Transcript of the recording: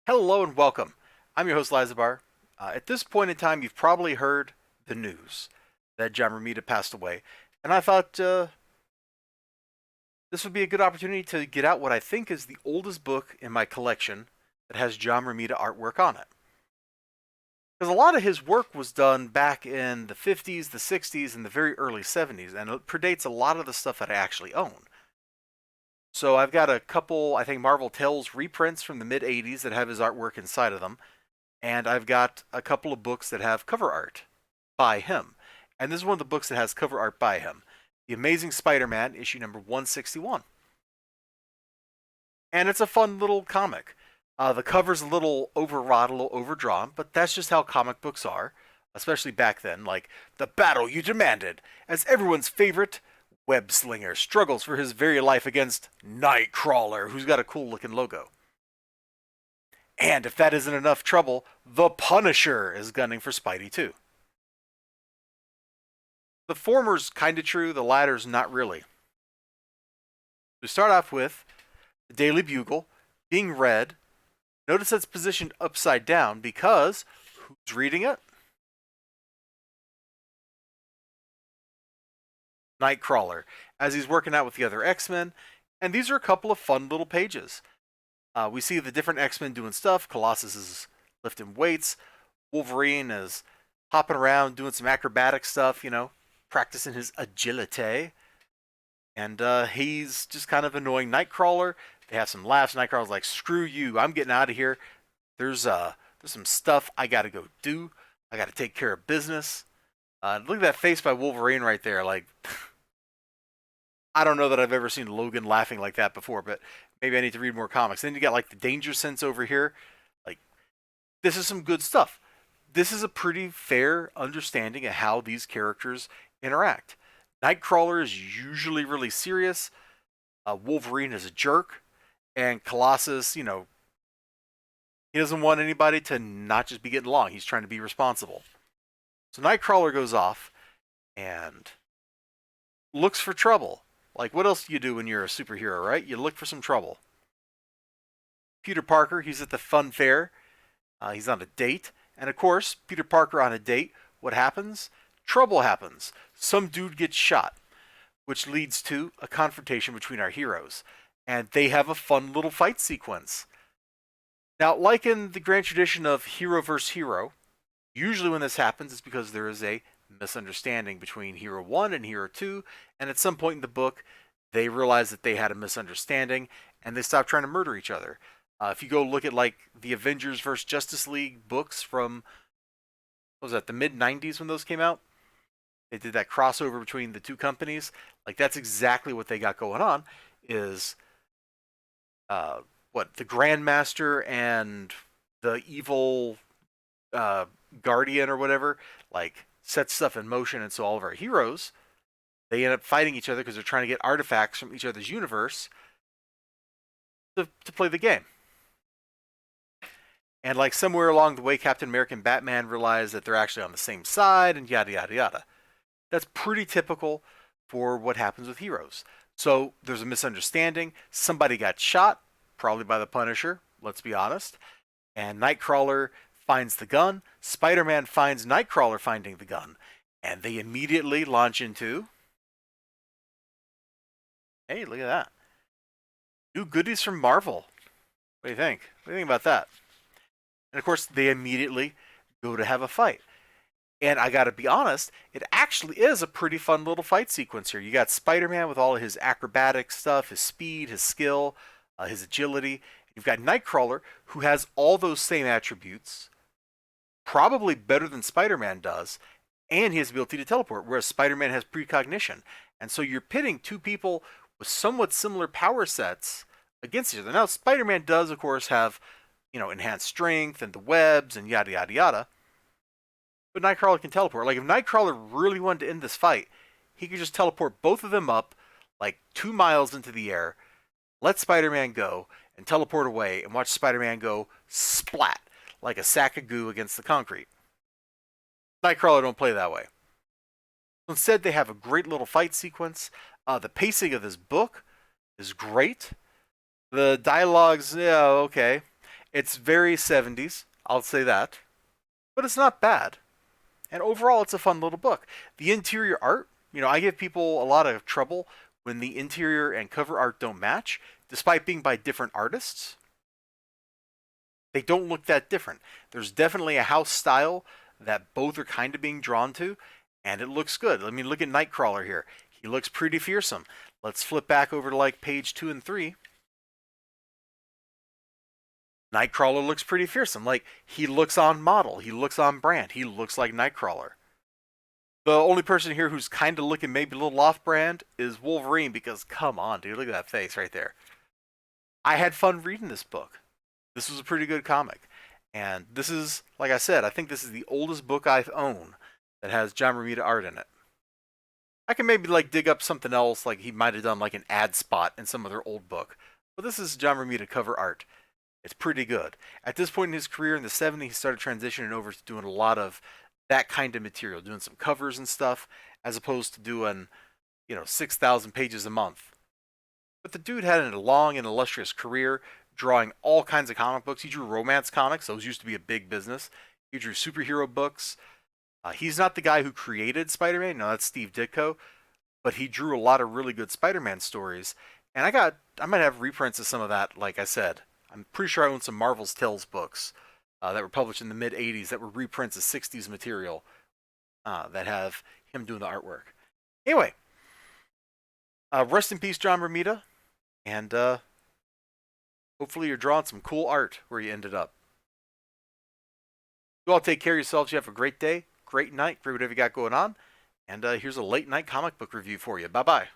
Hello and welcome. I'm your host, Elizibar. At this point in time, you've probably heard the news that John Romita passed away, and I thought this would be a good opportunity to get out what I think is the oldest book in my collection that has John Romita artwork on it. Because a lot of his work was done back in the 50s, the 60s, and the very early 70s, and it predates a lot of the stuff that I actually own. So I've got a couple, I think, Marvel Tales reprints from the mid 80s that have his artwork inside of them. And I've got a couple of books that have cover art by him. And this is one of the books that has cover art by him. The Amazing Spider-Man, issue number 161. And it's a fun little comic. The cover's a little overwrought, a little overdrawn, but that's just how comic books are, especially back then. Like, the battle you demanded, as everyone's favorite web slinger struggles for his very life against Nightcrawler, who's got a cool looking logo. And if that isn't enough trouble, the Punisher is gunning for Spidey too. The former's kind of true, the latter's not really. We start off with the Daily Bugle being read. Notice that's positioned upside down because who's reading it? Nightcrawler, as he's working out with the other X-Men. And these are a couple of fun little pages. We see the different X-Men doing stuff. Colossus is lifting weights. Wolverine is hopping around, doing some acrobatic stuff, practicing his agility. And he's just kind of annoying Nightcrawler. They have some laughs. Nightcrawler's like, screw you, I'm getting out of here. There's some stuff I got to go do. I got to take care of business. Look at that face by Wolverine right there. Like, I don't know that I've ever seen Logan laughing like that before, but maybe I need to read more comics. Then you got like the Danger Sense over here. Like, this is some good stuff. This is a pretty fair understanding of how these characters interact. Nightcrawler is usually really serious. Wolverine is a jerk. And Colossus, he doesn't want anybody to not just be getting along. He's trying to be responsible. So Nightcrawler goes off and looks for trouble. Like, what else do you do when you're a superhero, right? You look for some trouble. Peter Parker, he's at the fun fair. He's on a date. And of course, Peter Parker on a date, what happens? Trouble happens. Some dude gets shot, which leads to a confrontation between our heroes. And they have a fun little fight sequence. Now, like in the grand tradition of hero versus hero, usually when this happens, it's because there is a misunderstanding between Hero 1 and Hero 2, and at some point in the book, they realize that they had a misunderstanding, and they stop trying to murder each other. If you go look at, like, the Avengers vs. Justice League books from, what was that, the mid-90s when those came out? They did that crossover between the two companies. Like, that's exactly what they got going on, is, the Grandmaster and the evil Guardian or whatever, like, set stuff in motion, and so all of our heroes, they end up fighting each other because they're trying to get artifacts from each other's universe to play the game. And like somewhere along the way, Captain America and Batman realize that they're actually on the same side, and yada yada yada. That's pretty typical for what happens with heroes. So there's a misunderstanding. Somebody got shot, probably by the Punisher, let's be honest. And Nightcrawler finds the gun. Spider-Man finds Nightcrawler finding the gun. And they immediately launch into... Hey, look at that. New goodies from Marvel. What do you think? What do you think about that? And of course, they immediately go to have a fight. And I gotta be honest, it actually is a pretty fun little fight sequence here. You got Spider-Man with all of his acrobatic stuff, his speed, his skill, his agility. You've got Nightcrawler, who has all those same attributes, probably better than Spider-Man does, and he has the ability to teleport, whereas Spider-Man has precognition. And so you're pitting two people with somewhat similar power sets against each other. Now, Spider-Man does, of course, have, enhanced strength and the webs and yada, yada, yada. But Nightcrawler can teleport. Like, if Nightcrawler really wanted to end this fight, he could just teleport both of them up, like, 2 miles into the air, let Spider-Man go, and teleport away, and watch Spider-Man go splat, like a sack of goo against the concrete. Nightcrawler don't play that way. Instead, they have a great little fight sequence. The pacing of this book is great. The dialogue's, yeah, okay. It's very 70s, I'll say that, but it's not bad. And overall, it's a fun little book. The interior art, I give people a lot of trouble when the interior and cover art don't match, despite being by different artists. They don't look that different. There's definitely a house style that both are kind of being drawn to, and it looks good. I mean, look at Nightcrawler here. He looks pretty fearsome. Let's flip back over to like page 2 and 3. Nightcrawler looks pretty fearsome. Like, he looks on model, he looks on brand, he looks like Nightcrawler. The only person here who's kind of looking maybe a little off brand is Wolverine, because come on, dude, look at that face right there. I had fun reading this book. This was a pretty good comic. And this is, like I said, I think this is the oldest book I've owned that has John Romita art in it. I can maybe like dig up something else, like he might have done like an ad spot in some other old book. But this is John Romita cover art. It's pretty good. At this point in his career in the 70s, he started transitioning over to doing a lot of that kind of material, doing some covers and stuff, as opposed to doing, 6,000 pages a month. But the dude had a long and illustrious career, drawing all kinds of comic books. He drew romance comics; those used to be a big business. He drew superhero books. He's not the guy who created Spider-Man. No, that's Steve Ditko. But he drew a lot of really good Spider-Man stories. And I might have reprints of some of that. Like I said, I'm pretty sure I own some Marvel's Tales books that were published in the mid '80s that were reprints of '60s material that have him doing the artwork. Anyway, rest in peace, John Romita, and hopefully you're drawing some cool art where you ended up. You all take care of yourselves. You have a great day, great night, great whatever you got going on. And here's a late night comic book review for you. Bye bye.